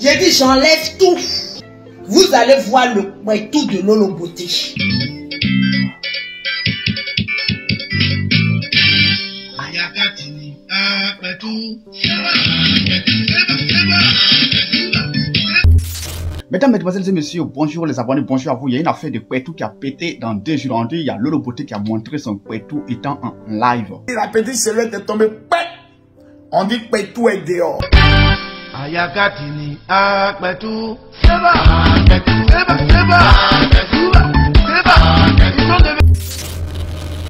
J'ai dit j'enlève tout. Vous allez voir le tout de Lolo Beauté. Mesdames, mesdemoiselles et messieurs, bonjour les abonnés, bonjour à vous. Il y a une affaire de Kwetu qui a pété dans 2 jours. En 2, il y a Lolo Beauté qui a montré son Kwetu étant en live. La petite silhouette est tombée. On dit Kwetu est dehors.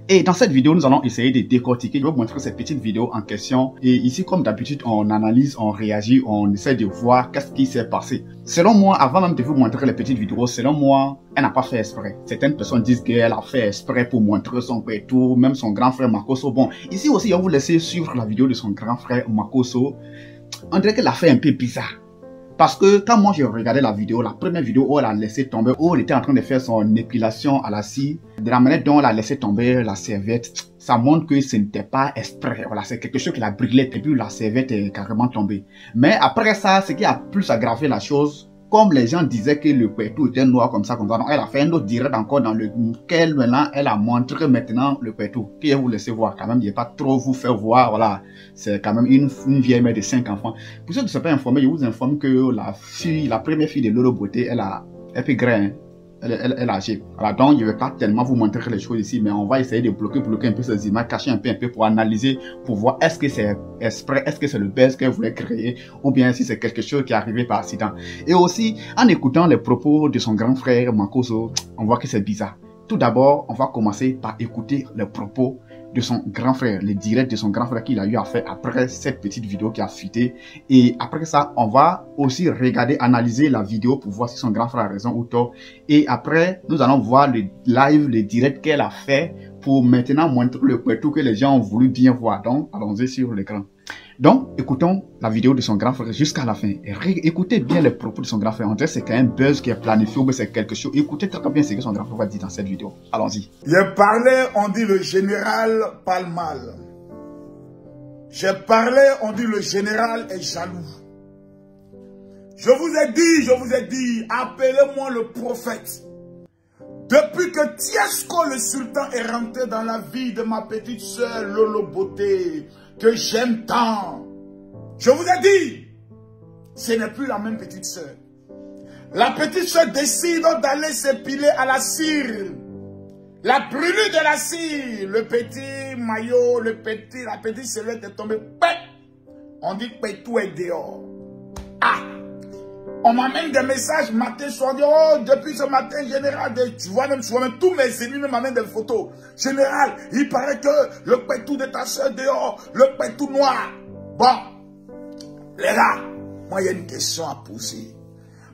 Et dans cette vidéo, nous allons essayer de décortiquer. Je vais vous montrer cette petite vidéo en question. Et ici, comme d'habitude, on analyse, on réagit, on essaie de voir qu'est-ce qui s'est passé. Selon moi, avant même de vous montrer les petites vidéos, selon moi, elle n'a pas fait exprès. Certaines personnes disent qu'elle a fait exprès pour montrer son Kwetu, même son grand frère Makosso. Bon, ici aussi, on va vous laisser suivre la vidéo de son grand frère Makosso. On dirait qu'elle a fait un peu bizarre. Parce que quand moi j'ai regardé la vidéo, la première vidéo où elle a laissé tomber, où elle était en train de faire son épilation à la scie, de la manière dont elle a laissé tomber la serviette, ça montre que ce n'était pas exprès. Voilà, c'est quelque chose qui la brûlait et puis la serviette est carrément tombée. Mais après ça, ce qui a plus aggravé la chose, comme les gens disaient que le Kwetu était noir comme ça, donc elle a fait un autre direct encore dans lequel maintenant elle a montré maintenant le Kwetu. Puis vous laissez voir quand même, il n'y a pas trop vous faire voir, voilà. C'est quand même une vieille mère de 5 enfants. Pour ceux qui ne sont pas informés, je vous informe que la première fille de Lolo Beauté, elle est graine. Elle est âgée. Voilà, donc je ne vais pas tellement vous montrer les choses ici, mais on va essayer de bloquer un peu ces images, cacher un peu pour analyser, pour voir est-ce que c'est exprès, est-ce que c'est le buzz qu'elle voulait créer, ou bien si c'est quelque chose qui est arrivé par accident. Et aussi, en écoutant les propos de son grand frère Makosso, on voit que c'est bizarre. Tout d'abord, on va commencer par écouter les propos de son grand frère, les directs de son grand frère qu'il a eu à faire après cette petite vidéo qui a fuité. Et après ça, on va aussi regarder, analyser la vidéo pour voir si son grand frère a raison ou tort. Et après, nous allons voir le live, le direct qu'elle a fait pour maintenant montrer le Kwetu que les gens ont voulu bien voir. Donc, allons-y sur l'écran. Donc, écoutons la vidéo de son grand frère jusqu'à la fin. Et écoutez bien les propos de son grand frère. On dirait que c'est quand même un buzz qui est planifié ou c'est quelque chose. Écoutez très bien ce que son grand frère va dire dans cette vidéo. Allons-y. J'ai parlé, on dit le général parle mal. J'ai parlé, on dit le général est jaloux. Je vous ai dit, appelez-moi le prophète. Depuis que Tiesco le sultan est rentré dans la vie de ma petite soeur Lolo Beauté, que j'aime tant, je vous ai dit, ce n'est plus la même petite soeur. La petite soeur décide d'aller s'épiler à la cire. La brûlure de la cire, le petit maillot, la petite silhouette est tombée. On dit que tout est dehors. Ah! On m'amène des messages matin, soir, oh, depuis ce matin, général, tu vois même tous mes ennemis m'amènent des photos. Général, il paraît que le Kwetu de ta soeur dehors, le Kwetu noir. Bon, les gars, moi, il y a une question à poser.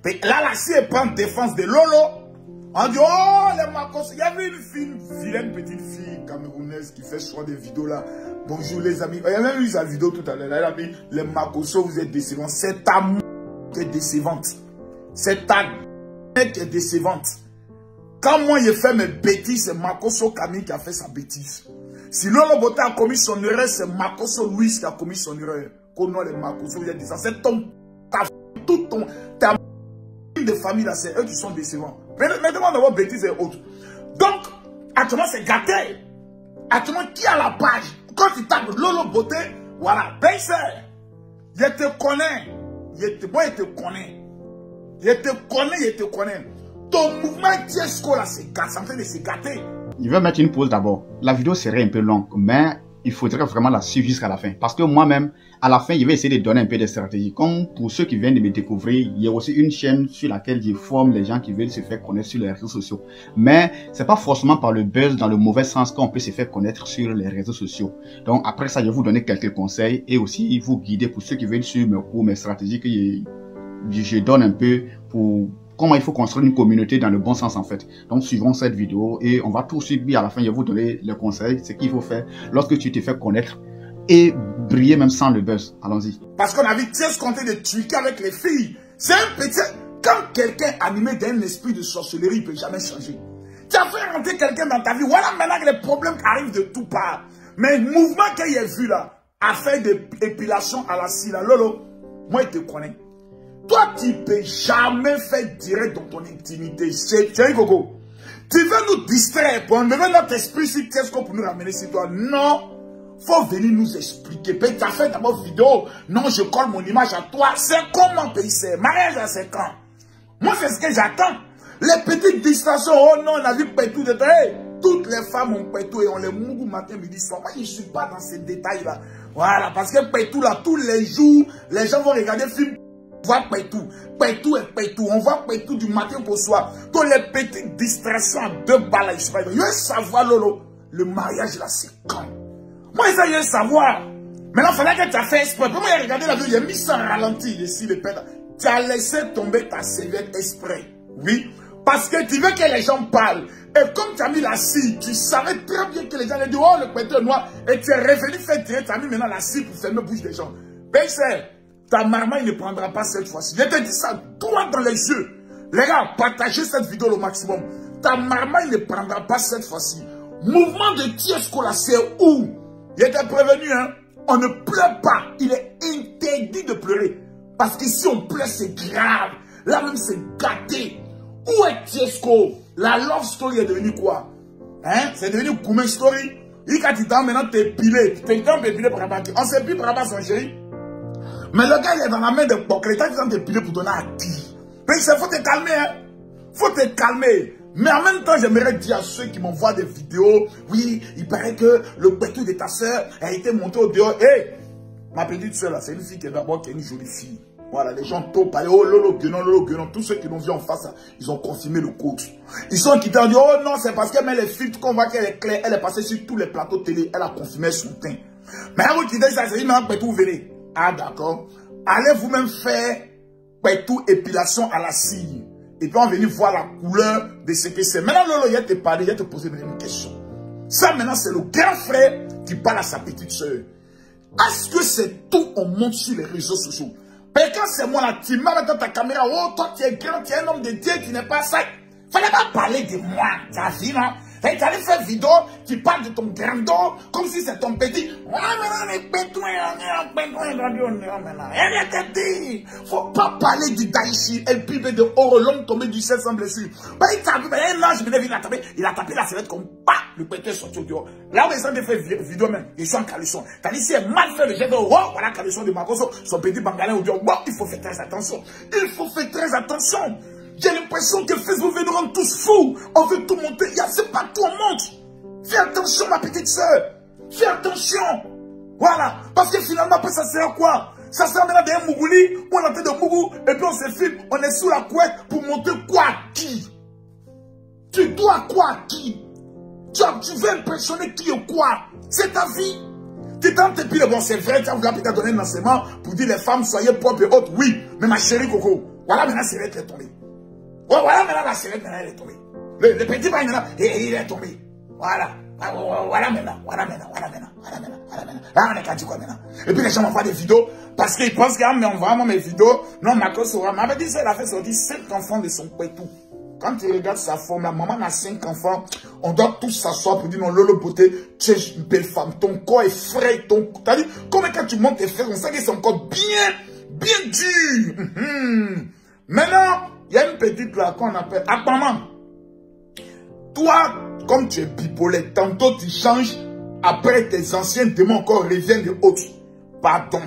Mais là, si elle prend défense de Lolo, on dit, oh, les Makosso. Il y avait une vilaine petite fille camerounaise qui fait souvent des vidéos là. Bonjour les amis. Il y a même eu sa vidéo tout à l'heure. Elle a dit, les Makosso, vous êtes décevants. C'est ta qui est décevante. C'est ta qui est décevante. Quand moi j'ai fait mes bêtises, c'est Makosso Camille qui a fait sa bêtise. Si Lolo Beauté a commis son erreur, c'est Makosso Louis qui a commis son erreur. Qu'on les Makosso, vous êtes décevants. C'est ta de famille là, c'est eux qui sont décevants. Mais demande d'avoir bêtises et autres. Donc, actuellement c'est gâté. Actuellement, qui a la page? Quand tu tapes Lolo Beauté, voilà, baissez. Je te connais. Moi, je te connais. Je te connais. Ton mouvement Tiesco là, c'est en train de se gâter. Je vais mettre une pause d'abord. La vidéo serait un peu longue, mais il faudrait vraiment la suivre jusqu'à la fin. Parce que moi-même, à la fin, je vais essayer de donner un peu de stratégie. Comme pour ceux qui viennent de me découvrir, il y a aussi une chaîne sur laquelle je forme les gens qui veulent se faire connaître sur les réseaux sociaux. Mais c'est pas forcément par le buzz dans le mauvais sens qu'on peut se faire connaître sur les réseaux sociaux. Donc après ça, je vais vous donner quelques conseils et aussi vous guider pour ceux qui veulent suivre mes cours, mes stratégies que je donne un peu pour comment il faut construire une communauté dans le bon sens en fait. Donc suivons cette vidéo et on va tout de suite, à la fin, je vais vous donner les conseils, ce qu'il faut faire lorsque tu te fais connaître et briller même sans le buzz. Allons-y. Parce qu'on a vu Tiesco en train de tweaker avec les filles. C'est un petit... Quand quelqu'un animé d'un esprit de sorcellerie, il ne peut jamais changer. Tu as fait rentrer quelqu'un dans ta vie. Voilà maintenant que les problèmes arrivent de tout part. Mais le mouvement qu'il y a vu là, à faire de l'épilation à la scie là, Lolo, moi je te connais. Toi, tu ne peux jamais faire direct dans ton intimité. Chérie Coco, tu veux nous distraire pour enlever notre esprit sur qu'est-ce qu'on peut nous ramener sur toi. Non. Faut venir nous expliquer. Tu as fait d'abord vidéo. Non, je colle mon image à toi. C'est comment payer ça? Mariage à 5 ans. Moi, c'est ce que j'attends. Les petites distractions. Oh non, on a vu Pétou de hey, toutes les femmes ont Pétou et on les mougou matin, midi, soir. Moi, je ne suis pas dans ces détails-là. Voilà, parce que Pétou, là, tous les jours, les gens vont regarder le film. On voit Pétou. Pétou et Pétou. On voit Pétou du matin au soir. Toutes les petites distractions à 2 balles, là, je sais pas. Je veux savoir, Lolo, le mariage, là, c'est quand? Moi, ça, je veux savoir. Maintenant, il fallait que tu as fait exprès. Comment il a regardé la vidéo, il a mis ça en ralenti ici, le père. Tu as laissé tomber ta serviette exprès. Oui. Parce que tu veux que les gens parlent. Et comme tu as mis la scie, tu savais très bien que les gens allaient dire, oh, le pétrole noir. Et tu es revenu faire direct, tu as mis maintenant la scie pour fermer la bouche des gens. Père, ta marmaille ne prendra pas cette fois-ci. Je te dis ça droit dans les yeux. Les gars, partagez cette vidéo au maximum. Ta marmaille ne prendra pas cette fois-ci. Mouvement de Tiesco là, c'est où? Il était prévenu, hein. On ne pleure pas. Il est interdit de pleurer. Parce que si on pleure, c'est grave. Là même, c'est gâté. Où est Tiesco? La love story est devenue quoi? Hein? C'est devenu Koumé story. Il quand tu t'en maintenant, t'es pilé. T'es temps pilé par rapport. On sait plus par rapport à son chéri. Mais le gars, il est dans la main de Poc. L'État, il t'es pilé pour donner à qui? Mais il faut te calmer, hein. Faut te calmer. Mais en même temps, j'aimerais dire à ceux qui m'envoient des vidéos, oui, il paraît que le pétou de ta soeur a été monté au dehors. Hé, ma petite soeur là, c'est une fille qui est d'abord une jolie fille. Voilà, les gens t'ont parlé, oh lolo guenon, tous ceux qui l'ont vu en face, là, ils ont confirmé le coach. Ils sont quittés en disant, oh non, c'est parce qu'elle met les filtres qu'on voit qu'elle est claire, elle est passée sur tous les plateaux télé, elle a confirmé son teint. Mais vous qui dites ça, c'est dit, mais pétou, venez. Ah d'accord. Allez vous-même faire pétou épilation à la cire. Et puis on va venir voir la couleur de ce que c'est. Maintenant, Lolo, il a te parlé, il a te posé une question. Ça, maintenant, c'est le grand frère qui parle à sa petite soeur. Est-ce que c'est tout, on monte sur les réseaux sociaux? Mais quand c'est moi là, tu m'as maintenant ta caméra, oh, toi, tu es grand, tu es un homme de Dieu, tu n'es pas ça. Fallait pas parler de moi, ta vie, non? Tu allais faire une vidéo, tu parles de ton grandeur, comme si c'est ton petit. Faut pas parler du Daichi, elle pibe de oro, l'homme tombé du ciel sans blessure. Il a tapé la sellette comme pas, le pété sorti au dehors. Là où ils ont fait vidéo même, ils sont en caleçon. T'as dit, si elle mal fait le jet de oh, voilà caleçon de Makoso, son petit bangalin au dehors. Bon, il faut faire très attention. Il faut faire très attention. J'ai l'impression que Facebook veut nous rendre tous fous. On veut tout monter. C'est pas tout, on monte. Fais attention, ma petite soeur. Fais attention. Voilà. Parce que finalement, après, ça sert à quoi? Ça sert maintenant d'un Mougouli, où on est en train de Mougou, et puis on se filme, on est sous la couette pour monter quoi à qui? Tu dois quoi à qui? Tu veux impressionner qui ou quoi? C'est ta vie. Tu t'en t'es pile, bon, c'est vrai, tu as voulu peut-être donner un enseignement pour dire les femmes, soyez propres et autres. Oui, mais ma chérie Coco, voilà maintenant, c'est vrai qu'elle est tombée. Oh, voilà maintenant la sellette, maintenant elle est tombée. Le petit bain maintenant, il est tombé. Voilà. Voilà maintenant. Là, on est qu'à dire quoi maintenant? Et puis les gens m'envoient des vidéos parce qu'ils pensent qu'en m'envoyant mes vidéos, non, Marco Sora m'avait dit ça, elle a fait sortir 5 enfants de son pétou. Quand tu regardes sa forme, la maman a 5 enfants, on doit tous s'asseoir pour dire non, Lolo beauté, tu es une belle femme, ton corps est frais, t'as dit, comme quand tu montes tes fesses, on sait que c'est encore bien dur. Maintenant, il y a une petite là qu'on appelle Aquaman. Toi, comme tu es bipolaire, tantôt tu changes, après tes anciens démons encore reviennent de autres. Pardon.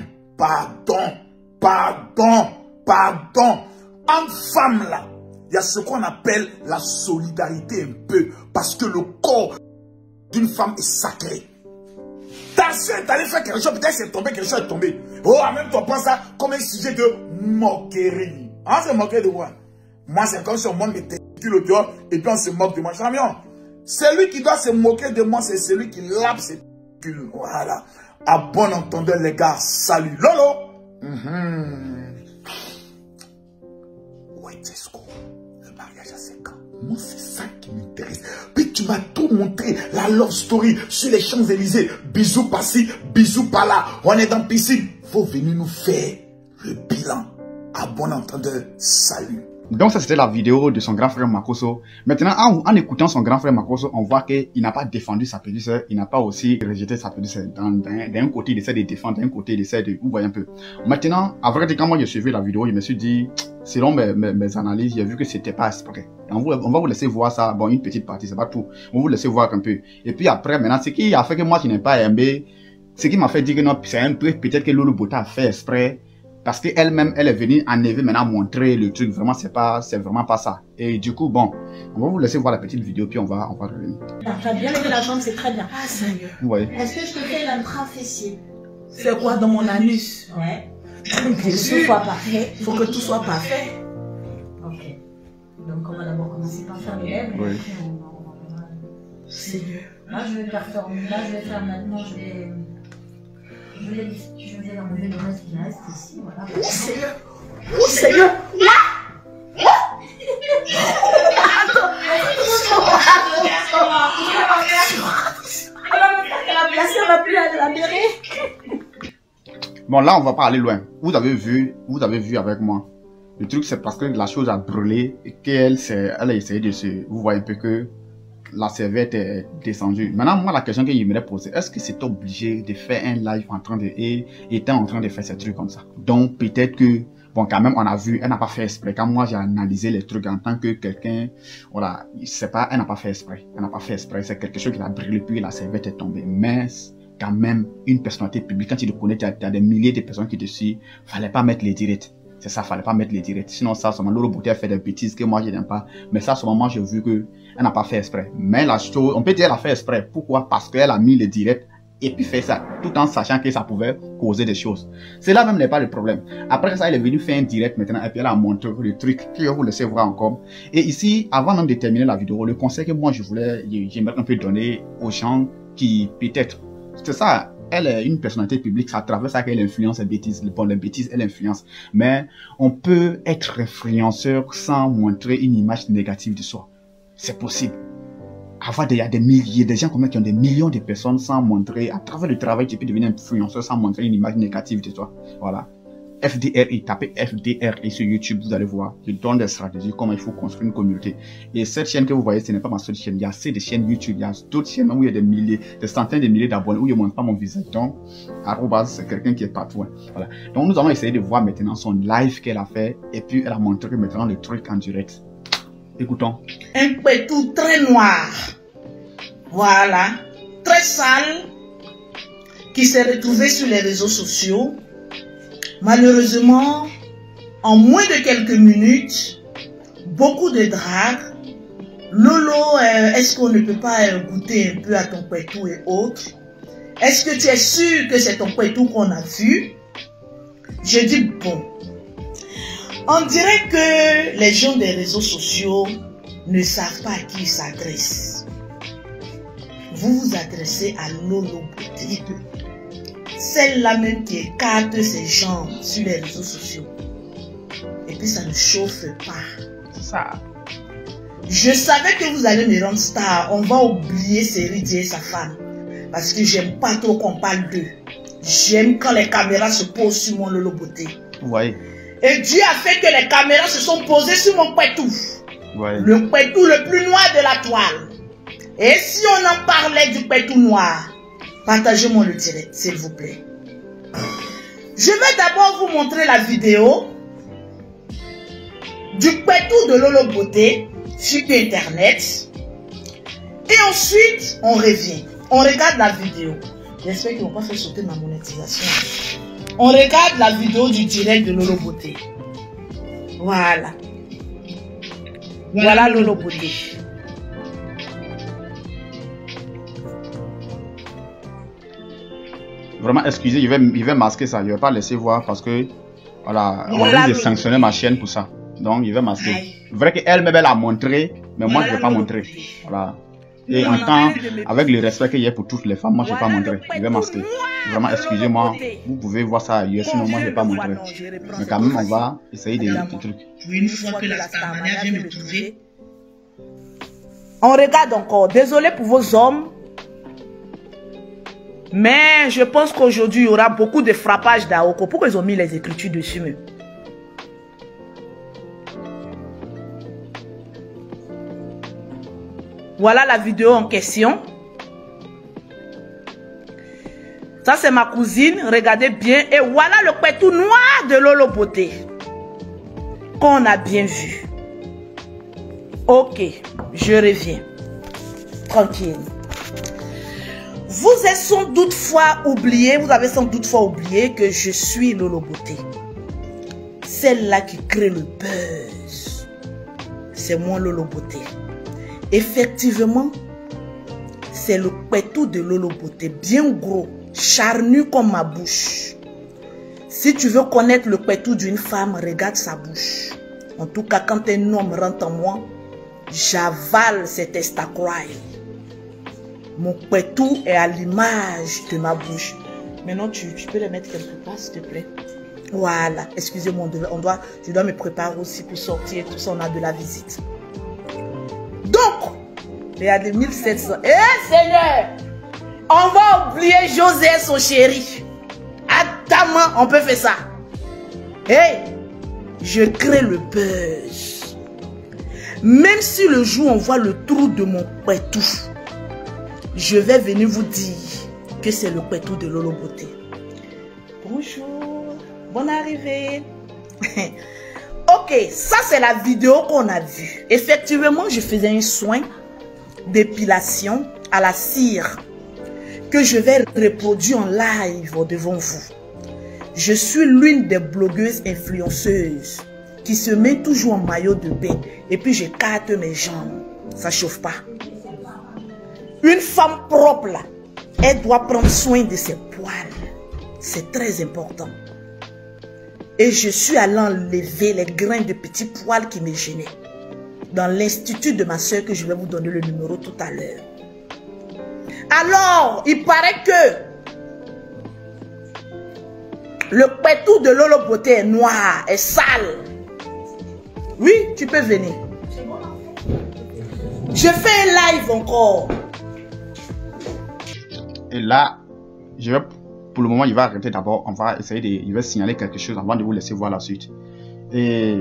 En femme là, il y a ce qu'on appelle la solidarité un peu. Parce que le corps d'une femme est sacré. Ta soeur est allée faire quelque chose, peut-être c'est tombé, quelque chose est tombé. Oh, en même temps, on pense ça comme un sujet de moquerie. Hein, c'est moquer de quoi? Moi, c'est comme si on monte mes testicules au dehors et puis on se moque de moi. Champion, celui qui doit se moquer de moi, c'est celui qui lave ses testicules. Voilà. À bon entendeur, les gars, salut. Lolo. Ouais, Tesco, le mariage à 5 ans. Moi, c'est ça qui m'intéresse. Puis tu m'as tout montré, la love story sur les Champs-Élysées. Bisous par-ci, bisous par-là. On est dans la piscine. Faut venir nous faire le bilan. À bon entendeur, salut. Donc ça c'était la vidéo de son grand frère Makosso. Maintenant en écoutant son grand frère Makosso, on voit qu'il n'a pas défendu sa petite sœur, il n'a pas aussi rejeté sa petite sœur. D'un côté il essaie de défendre, d'un côté il essaie de... Vous voyez un peu. Maintenant, à vrai dire, quand moi j'ai suivi la vidéo, je me suis dit, selon mes analyses, j'ai vu que c'était pas exprès. On va vous laisser voir ça, bon une petite partie, c'est pas tout. On va vous laisser voir un peu. Et puis après, maintenant, ce qui a fait que moi je n'ai pas aimé, ce qui m'a fait dire que non, c'est un peu peut-être que Lolo Bota a fait exprès. Parce qu'elle-même, elle est venue en éveil maintenant montrer le truc. Vraiment, c'est vraiment pas ça. Et du coup, bon, on va vous laisser voir la petite vidéo, puis on va revenir. Tu as bien levé la jambe, c'est très bien. Ah, Seigneur. Ouais. Est-ce que je te fais l'intrafessier? C'est quoi dans mon anus? Ouais. Jésus, Tout soit parfait. il faut que tout soit parfait. Ok. Donc, on va d'abord commencer par faire les lèvres. Oui. Et après, on va... Seigneur. Là, je vais faire maintenant, je vais enlever le reste qui reste ici, voilà. Oh, Seigneur. Oh, Seigneur. Bon, là, on va pas aller loin. Vous avez vu avec moi. Le truc, c'est parce que la chose a brûlé et qu'elle a essayé de se... Vous voyez un peu que la serviette est descendue. Maintenant, moi, la question que j'aimerais poser, est-ce que c'est obligé de faire un live étant en train de faire ces trucs comme ça? Donc, peut-être que, bon, quand même, on a vu, elle n'a pas fait exprès. Quand moi, j'ai analysé les trucs en tant que quelqu'un, voilà, c'est pas, elle n'a pas fait exprès. Elle n'a pas fait exprès. C'est quelque chose qui a brûlé, puis la serviette est tombée. Mais, quand même, une personnalité publique, quand tu le connais, tu as des milliers de personnes qui te suivent, fallait pas mettre les directs. C'est ça, fallait pas mettre les directs. Sinon, ça, seulement, Lolo Bota a fait des bêtises que moi, je n'aime pas. Mais ça, seulement, moi, j'ai vu que elle n'a pas fait exprès. Mais la chose, on peut dire qu'elle a fait exprès. Pourquoi? Parce qu'elle a mis les directs et puis fait ça, tout en sachant que ça pouvait causer des choses. Cela même n'est pas le problème. Après ça, elle est venue faire un direct maintenant et puis elle a montré le truc que je vais vous laisser voir encore. Et ici, avant même de terminer la vidéo, le conseil que moi, j'aimerais un peu donner aux gens qui, peut-être, c'est ça, elle est une personnalité publique, ça à travers ça qu'elle influence les bêtises. Bon, les bêtises, elle influence. Mais on peut être influenceur sans montrer une image négative de soi. C'est possible. Il y a des milliers de gens comme ça qui ont des millions de personnes sans montrer, à travers le travail, tu peux devenir influenceur sans montrer une image négative de toi. Voilà. FDRI, tapez FDRI sur YouTube, vous allez voir. Je donne des stratégies, comment il faut construire une communauté. Et cette chaîne que vous voyez, ce n'est pas ma seule chaîne. Il y a assez de chaînes YouTube, il y a d'autres chaînes où il y a des milliers, des centaines de milliers d'abonnés, où je ne montre pas mon visage. Donc, c'est quelqu'un qui est partout. Hein. Voilà. Donc, nous allons essayer de voir maintenant son live qu'elle a fait. Et puis, elle a montré maintenant le truc en direct. Écoutons. Un pétou très noir. Voilà. Très sale. Qui s'est retrouvé sur les réseaux sociaux. Malheureusement, en moins de quelques minutes, beaucoup de drague. Lolo, est-ce qu'on ne peut pas goûter un peu à ton pétou et autres? Est-ce que tu es sûr que c'est ton pétou qu'on a vu? Je dis bon. On dirait que les gens des réseaux sociaux ne savent pas à qui ils s'adressent. Vous vous adressez à Lolo Bota. Celle-là même qui écarte ses jambes sur les réseaux sociaux. Et puis ça ne chauffe pas. C'est ça. Je savais que vous allez me rendre star. On va oublier Série et sa femme. Parce que j'aime pas trop qu'on parle d'eux. J'aime quand les caméras se posent sur mon Lolo Bota. Ouais. Et Dieu a fait que les caméras se sont posées sur mon pétou. Ouais. Le pétou le plus noir de la toile. Et si on en parlait du pétou noir, partagez-moi le direct, s'il vous plaît. Je vais d'abord vous montrer la vidéo du pétou de Lolo Bota sur Internet. Et ensuite, on revient. On regarde la vidéo. J'espère qu'ils ne vont pas faire sauter ma monétisation. On regarde la vidéo du direct de Lolo Bota. Voilà. Voilà Lolo Bota. Vraiment, excusez, je vais masquer ça. Je ne vais pas laisser voir parce que, voilà, on Voilà, risque de sanctionner ma chaîne pour ça. Donc, je vais masquer. C'est vrai qu'elle-même, elle a montré, mais moi, je ne vais pas montrer. Voilà. Et en temps, avec le respect qu'il y a pour toutes les femmes, moi, je ne vais pas montrer. Je vais masquer. Vraiment, excusez-moi. Vous pouvez voir ça ailleurs, sinon moi, je ne vais pas montrer. Mais quand même, on va essayer des trucs. Une fois que la Starmania vient me trouver. On regarde encore. Désolé pour vos hommes. Mais je pense qu'aujourd'hui, il y aura beaucoup de frappages d'Aoko. Pourquoi ils ont mis les écritures dessus même? Voilà la vidéo en question. Ça, c'est ma cousine. Regardez bien. Et voilà le pétou noir de Lolo Beauté. Qu'on a bien vu. Ok, je reviens. Tranquille. Vous avez sans doute oublié que je suis Lolo Beauté. Celle-là qui crée le buzz. C'est moi Lolo Beauté. Effectivement, c'est le pétou de Lolo Beauté. Bien gros, charnu comme ma bouche. Si tu veux connaître le pétou d'une femme, regarde sa bouche. En tout cas, quand un homme rentre en moi, j'avale cet estacroix. Mon pétou est à l'image de ma bouche. Maintenant, tu peux le mettre quelque part, s'il te plaît. Voilà. Excusez-moi, je dois me préparer aussi pour sortir. Tout ça, on a de la visite. Donc, regardez, 1700. Eh, Seigneur! On va oublier José, son chéri. Attends, on peut faire ça. Hey! Je crée le buzz. Même si le jour on voit le trou de mon pétou, je vais venir vous dire que c'est le pétou de Lolo Beauté. Bonjour, bonne arrivée. Ok, ça c'est la vidéo qu'on a vue. Effectivement, je faisais un soin d'épilation à la cire que je vais reproduire en live devant vous. Je suis l'une des blogueuses influenceuses qui se met toujours en maillot de bain et puis je carte mes jambes. Ça chauffe pas. Une femme propre là, elle doit prendre soin de ses poils. C'est très important. Et je suis allée enlever les grains de petits poils qui me gênaient dans l'institut de ma soeur que je vais vous donner le numéro tout à l'heure. Alors, il paraît que le pétou de Lolo Beauté est noir, est sale. Oui, tu peux venir. Je fais un live encore. Et là, pour le moment, il va arrêter d'abord. On va essayer il va signaler quelque chose avant de vous laisser voir la suite. Et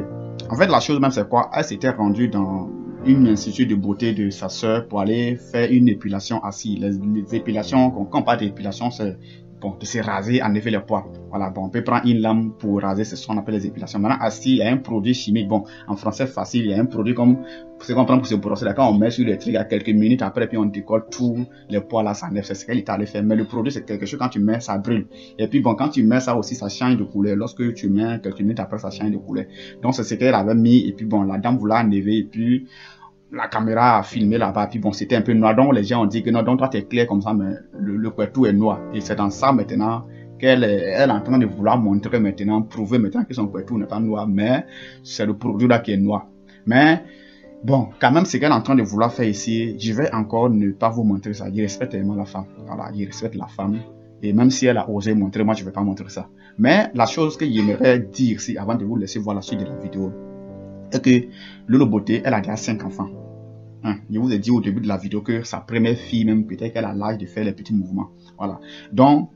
en fait, la chose même, c'est quoi? Elle s'était rendue dans une institut de beauté de sa soeur pour aller faire une épilation assise. Les épilations, quand on parle d'épilation, c'est bon, de se raser, enlever les poils. Voilà, bon, on peut prendre une lame pour raser, c'est ce qu'on appelle les épilations. Maintenant, assis, il y a un produit chimique. Bon, en français facile, il y a un produit comme ce qu'on prend pour se brosser. D'accord, on met sur les trucs à quelques minutes après, puis on décolle tous les poils là, ça enlève. C'est ce qu'elle est allée faire. Mais le produit, c'est quelque chose, quand tu mets, ça brûle. Et puis, bon, quand tu mets ça aussi, ça change de couleur. Lorsque tu mets quelques minutes après, ça change de couleur. Donc, c'est ce qu'elle avait mis. Et puis, bon, la dame voulait enlever. Et puis, la caméra a filmé là-bas, puis bon, c'était un peu noir. Donc, les gens ont dit que non, donc toi, t'es clair comme ça, mais le pétou est noir. Et c'est dans ça maintenant qu'elle est en train de vouloir montrer maintenant, prouver maintenant que son pétou n'est pas noir, mais c'est le produit là qui est noir. Mais bon, quand même, ce qu'elle est en train de vouloir faire ici, je vais encore ne pas vous montrer ça. Il respecte tellement la femme. Voilà, il respecte la femme. Et même si elle a osé montrer, moi, je ne vais pas montrer ça. Mais la chose que j'aimerais dire ici, avant de vous laisser voir la suite de la vidéo, est que Lolo Beauté, elle a déjà 5 enfants. Je vous ai dit au début de la vidéo que sa première fille, même peut-être qu'elle a l'âge de faire les petits mouvements. Voilà. Donc,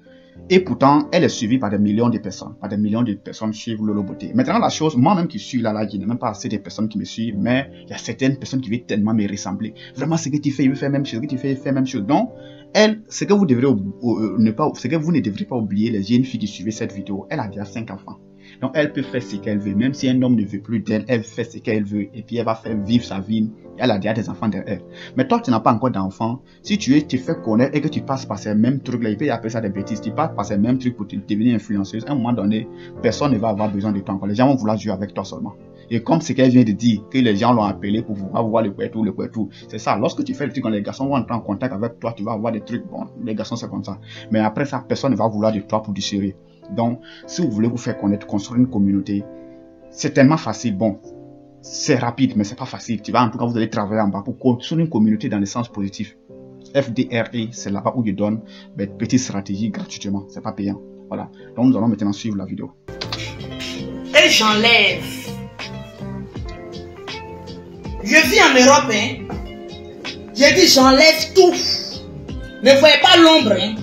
et pourtant, elle est suivie par des millions de personnes. Par des millions de personnes suivent Lolo Beauté. Maintenant, la chose, moi-même qui suis là, je n'ai même pas assez de personnes qui me suivent, mais il y a certaines personnes qui veulent tellement me ressembler. Vraiment, ce que tu fais, il veut faire la même chose. Ce que tu fais, il fait la même chose. Donc, elle, ce que vous devrez ce que vous ne devrez pas oublier, les jeunes filles qui suivent cette vidéo, elle a déjà 5 enfants. Donc, elle peut faire ce qu'elle veut. Même si un homme ne veut plus d'elle, elle fait ce qu'elle veut. Et puis, elle va faire vivre sa vie. Elle a déjà des enfants derrière elle. Mais toi, tu n'as pas encore d'enfants. Si tu fais connaître et que tu passes par ces mêmes trucs-là, il peut appeler ça des bêtises. Tu passes par ces mêmes trucs pour devenir influenceuse. À un moment donné, personne ne va avoir besoin de toi. Les gens vont vouloir jouer avec toi seulement. Et comme ce qu'elle vient de dire, que les gens l'ont appelé pour pouvoir voir le pétou. C'est ça. Lorsque tu fais le truc, quand les garçons vont entrer en contact avec toi, tu vas avoir des trucs. Bon, les garçons, c'est comme ça. Mais après ça, personne ne va vouloir de toi pour du sérieux. Donc, si vous voulez vous faire connaître, construire une communauté, c'est tellement facile. Bon, c'est rapide, mais c'est pas facile. Tu vas, en tout cas, vous allez travailler en bas pour construire une communauté dans le sens positif. FDRE, c'est là-bas où je donne des petites stratégies gratuitement. C'est pas payant. Voilà. Donc, nous allons maintenant suivre la vidéo. Et j'enlève. Je vis en Europe, hein. J'ai dit j'enlève tout. Ne voyez pas l'ombre, hein.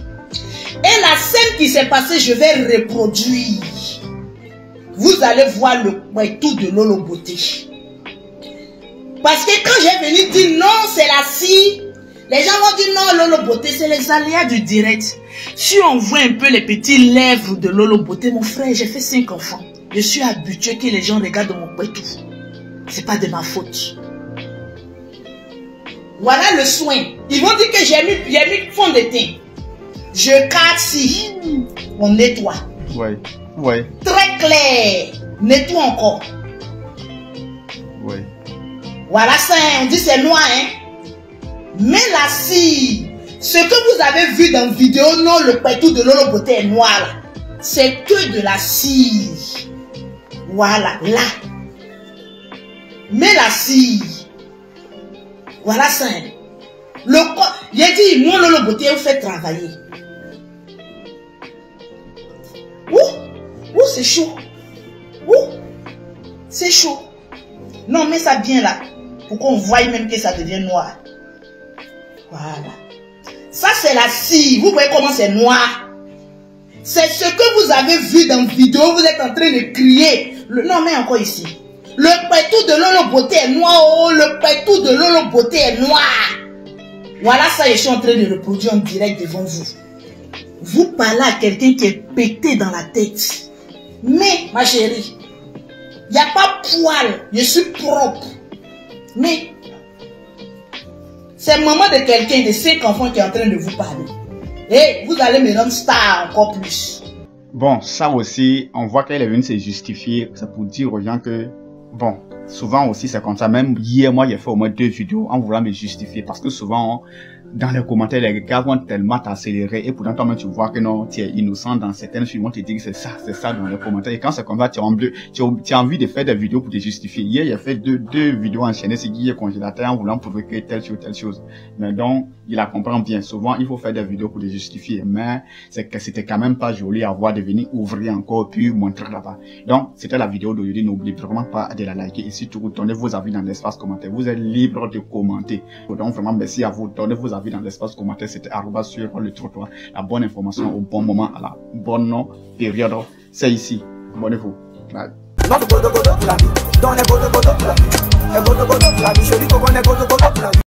Et la scène qui s'est passée, je vais reproduire. Vous allez voir le pétou de Lolo Beauté. Parce que quand j'ai venu dire non, c'est la scie, les gens vont dire non, Lolo Beauté, c'est les aléas du direct. Si on voit un peu les petits lèvres de Lolo Beauté, mon frère, j'ai fait 5 enfants. Je suis habitué que les gens regardent mon pétou. C'est pas de ma faute. Voilà le soin. Ils vont dire que j'ai mis fond de teint. Je casse ici. On nettoie. Ouais. Ouais. Très clair. Nettoie encore. Ouais. Voilà ça, on dit c'est noir, hein. Mais la scie, ce que vous avez vu dans la vidéo, non, le pétou de Lolo Beauté est noir là. C'est que de la scie. Voilà, là. Mais la scie. Voilà ça. Le corps, j'ai dit, moi, Lolo Beauté, vous fait travailler. Ouh, c'est chaud. Ouh, c'est chaud. Non, mais ça bien là. Pour qu'on voie même que ça devient noir. Voilà. Ça, c'est la scie. Vous voyez comment c'est noir. C'est ce que vous avez vu dans la vidéo. Vous êtes en train de crier. Non, mais encore ici. Le pétou de Lolo Beauté est noir. Oh, le pétou de Lolo Beauté est noir. Voilà ça, je suis en train de reproduire en direct devant vous. Vous parlez à quelqu'un qui est pété dans la tête. Mais, ma chérie, il n'y a pas poil. Je suis propre. Mais, c'est maman de quelqu'un de 5 enfants qui est en train de vous parler. Et vous allez me rendre star encore plus. Bon, ça aussi, on voit qu'elle est venue se justifier. C'est pour dire aux gens que, bon, souvent aussi c'est comme ça. Même hier, moi, j'ai fait au moins 2 vidéos en voulant me justifier. Parce que souvent, dans les commentaires, les gars vont tellement t'accélérer. Et pourtant, toi-même, tu vois que non, tu es innocent dans certaines films. On te dit que c'est ça dans les commentaires. Et quand c'est comme ça, tu as envie de faire des vidéos pour te justifier. Hier, j'ai fait deux vidéos enchaînées sur Guy et Congélateur en voulant prouver que telle chose. Mais donc, il la comprend bien. Souvent, il faut faire des vidéos pour te justifier. Mais c'est que c'était quand même pas joli à voir de venir ouvrir encore puis montrer là-bas. Donc, c'était la vidéo d'aujourd'hui. N'oubliez vraiment pas de la liker. Et surtout, donnez vos avis dans l'espace commentaire. Vous êtes libre de commenter. Donc, vraiment, merci à vous. Donnez vos avis dans l'espace commentaire. C'était @ sur le trottoir. La bonne information au bon moment à la bonne période. C'est ici. Abonnez-vous. Bye.